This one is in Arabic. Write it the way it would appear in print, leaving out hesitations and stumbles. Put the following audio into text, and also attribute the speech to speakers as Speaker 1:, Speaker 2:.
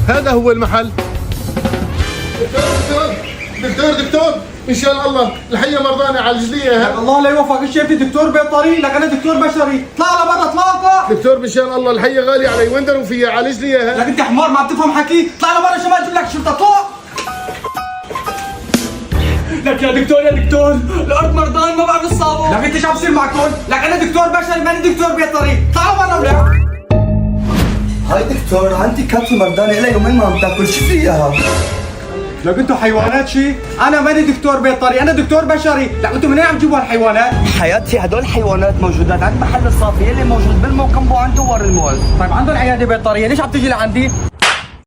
Speaker 1: هذا هو المحل. دكتور ان شاء الله الحيه مرضانه عالج لي اياها.
Speaker 2: الله لا يوفقك الشيء، انت دكتور بيطري لك انا دكتور بشري، اطلع لبرا اطلاقا.
Speaker 1: دكتور ان شاء الله الحيه غاليه علي، وين ضرب فيها؟ عالج لي اياها.
Speaker 2: لك انت حمار ما بتفهم حكي، اطلع لبرا شو ما اجيب لك شرطه، اطلع. لك يا دكتور الارض مرضان ما بعرف الصابون. لك انت شو عم بصير معكم؟ لك انا دكتور بشري ماني دكتور بيطري، اطلع لبرا ولا.
Speaker 3: هاي دكتور عندي كاتل مردانة إلها يومين ما عم تاكل، شو فيها؟
Speaker 2: لك انتوا حيوانات شيء؟ انا ماني دكتور بيطري، انا دكتور بشري، لك انتوا منين عم تجيبوا هالحيوانات؟
Speaker 3: حياتي هدول الحيوانات موجودات عند محل الصافية اللي موجود بالموكمبو عند دوار المول.
Speaker 2: طيب عندهم عياده بيطريه، ليش عم تيجي لعندي؟